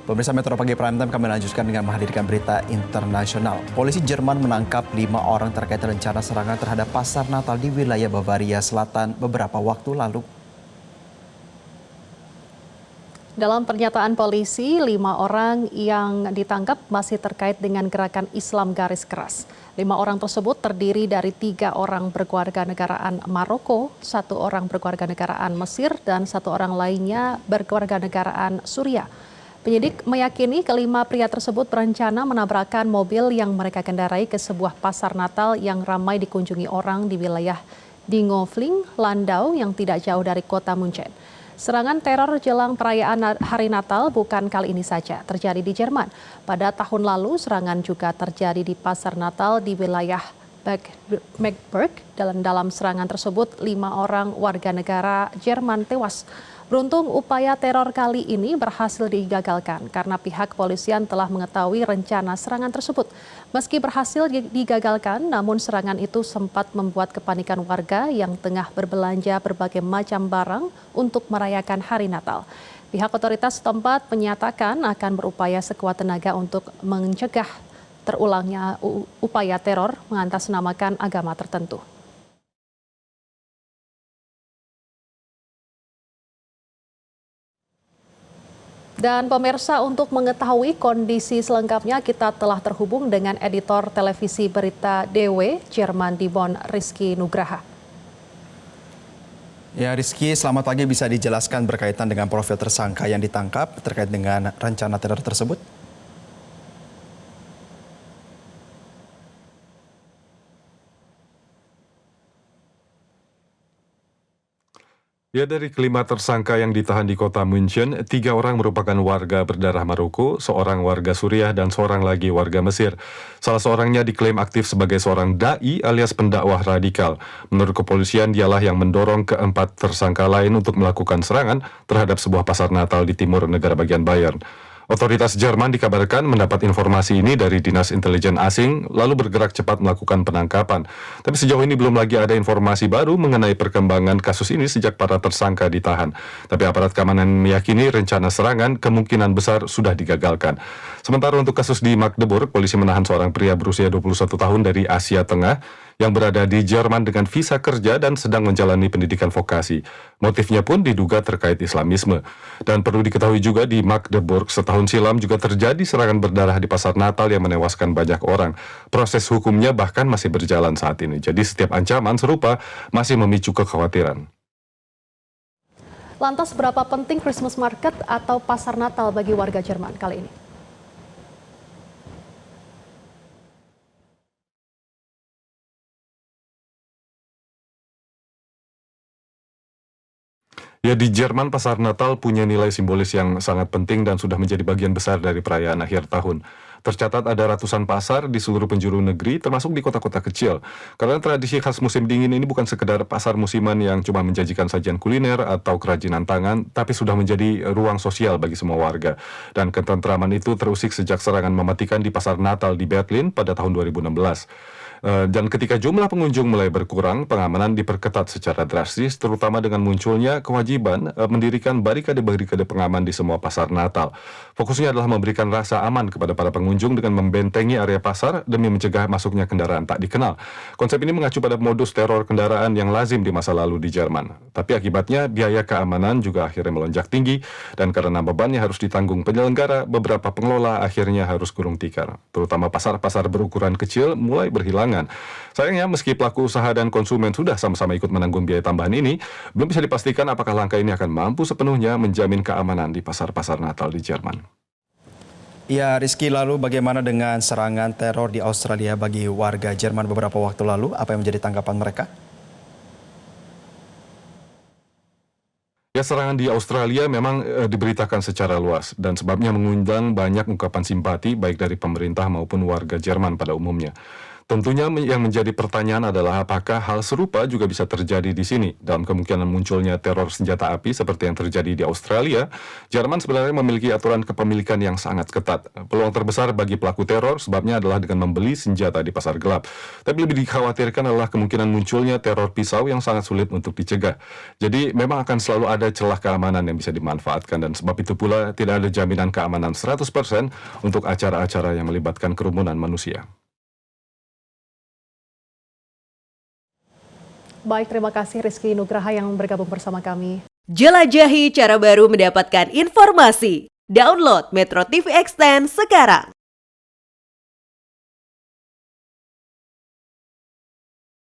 Pemirsa Metro Pagi Prime Time, kami lanjutkan dengan menghadirkan berita internasional. Polisi Jerman menangkap 5 orang terkait rencana serangan terhadap pasar Natal di wilayah Bavaria Selatan beberapa waktu lalu. Dalam pernyataan polisi, 5 orang yang ditangkap masih terkait dengan gerakan Islam garis keras. 5 orang tersebut terdiri dari 3 orang berkewarganegaraan Maroko, 1 orang berkewarganegaraan Mesir, dan 1 orang lainnya berkewarganegaraan Suriah. Penyidik meyakini kelima pria tersebut berencana menabrakkan mobil yang mereka kendarai ke sebuah pasar Natal yang ramai dikunjungi orang di wilayah Dingolfing, Landau yang tidak jauh dari kota Munchen. Serangan teror jelang perayaan Hari Natal bukan kali ini saja terjadi di Jerman. Pada tahun lalu serangan juga terjadi di pasar Natal di wilayah Magdeburg. Dalam serangan tersebut 5 orang warga negara Jerman tewas. Beruntung upaya teror kali ini berhasil digagalkan karena pihak kepolisian telah mengetahui rencana serangan tersebut. Meski berhasil digagalkan, namun serangan itu sempat membuat kepanikan warga yang tengah berbelanja berbagai macam barang untuk merayakan Hari Natal. Pihak otoritas setempat menyatakan akan berupaya sekuat tenaga untuk mencegah terulangnya upaya teror mengatasnamakan agama tertentu. Dan pemirsa, untuk mengetahui kondisi selengkapnya kita telah terhubung dengan editor televisi berita DW Jerman di Bonn, Rizky Nugraha. Ya Rizky, selamat pagi, bisa dijelaskan berkaitan dengan profil tersangka yang ditangkap terkait dengan rencana teror tersebut? Ya, dari kelima tersangka yang ditahan di kota München, 3 orang merupakan warga berdarah Maroko, seorang warga Suriah, dan seorang lagi warga Mesir. Salah seorangnya diklaim aktif sebagai seorang da'i alias pendakwah radikal. Menurut kepolisian, dialah yang mendorong keempat tersangka lain untuk melakukan serangan terhadap sebuah pasar Natal di timur negara bagian Bayern. Otoritas Jerman dikabarkan mendapat informasi ini dari Dinas Intelijen Asing, lalu bergerak cepat melakukan penangkapan. Tapi sejauh ini belum lagi ada informasi baru mengenai perkembangan kasus ini sejak para tersangka ditahan. Tapi aparat keamanan meyakini rencana serangan kemungkinan besar sudah digagalkan. Sementara untuk kasus di Magdeburg, polisi menahan seorang pria berusia 21 tahun dari Asia Tengah yang berada di Jerman dengan visa kerja dan sedang menjalani pendidikan vokasi. Motifnya pun diduga terkait Islamisme. Dan perlu diketahui juga di Magdeburg setahun silam juga terjadi serangan berdarah di pasar Natal yang menewaskan banyak orang. Proses hukumnya bahkan masih berjalan saat ini. Jadi setiap ancaman serupa masih memicu kekhawatiran. Lantas berapa penting Christmas Market atau pasar Natal bagi warga Jerman kali ini? Ya, di Jerman pasar Natal punya nilai simbolis yang sangat penting dan sudah menjadi bagian besar dari perayaan akhir tahun. Tercatat ada ratusan pasar di seluruh penjuru negeri, termasuk di kota-kota kecil. Karena tradisi khas musim dingin ini bukan sekedar pasar musiman yang cuma menjanjikan sajian kuliner atau kerajinan tangan, tapi sudah menjadi ruang sosial bagi semua warga. Dan ketentraman itu terusik sejak serangan mematikan di pasar Natal di Berlin pada tahun 2016. Dan ketika jumlah pengunjung mulai berkurang, pengamanan diperketat secara drastis, terutama dengan munculnya kewajiban mendirikan barikade-barikade pengaman di semua pasar Natal. Fokusnya adalah memberikan rasa aman kepada para pengunjung dengan membentengi area pasar demi mencegah masuknya kendaraan tak dikenal. Konsep ini mengacu pada modus teror kendaraan yang lazim di masa lalu di Jerman. Tapi akibatnya biaya keamanan juga akhirnya melonjak tinggi, dan karena bebannya harus ditanggung penyelenggara, beberapa pengelola akhirnya harus gulung tikar. Terutama pasar-pasar berukuran kecil mulai berhilangan. Sayangnya, meski pelaku usaha dan konsumen sudah sama-sama ikut menanggung biaya tambahan ini, belum bisa dipastikan apakah langkah ini akan mampu sepenuhnya menjamin keamanan di pasar-pasar Natal di Jerman. Ya Rizky, lalu bagaimana dengan serangan teror di Australia bagi warga Jerman beberapa waktu lalu? Apa yang menjadi tanggapan mereka? Ya, serangan di Australia memang diberitakan secara luas dan sebabnya mengundang banyak ungkapan simpati baik dari pemerintah maupun warga Jerman pada umumnya. Tentunya yang menjadi pertanyaan adalah apakah hal serupa juga bisa terjadi di sini. Dalam kemungkinan munculnya teror senjata api seperti yang terjadi di Australia, Jerman sebenarnya memiliki aturan kepemilikan yang sangat ketat. Peluang terbesar bagi pelaku teror sebabnya adalah dengan membeli senjata di pasar gelap. Tapi lebih dikhawatirkan adalah kemungkinan munculnya teror pisau yang sangat sulit untuk dicegah. Jadi memang akan selalu ada celah keamanan yang bisa dimanfaatkan dan sebab itu pula tidak ada jaminan keamanan 100% untuk acara-acara yang melibatkan kerumunan manusia. Baik, terima kasih Rizky Nugraha yang bergabung bersama kami. Jelajahi cara baru mendapatkan informasi. Download Metro TV Extend sekarang.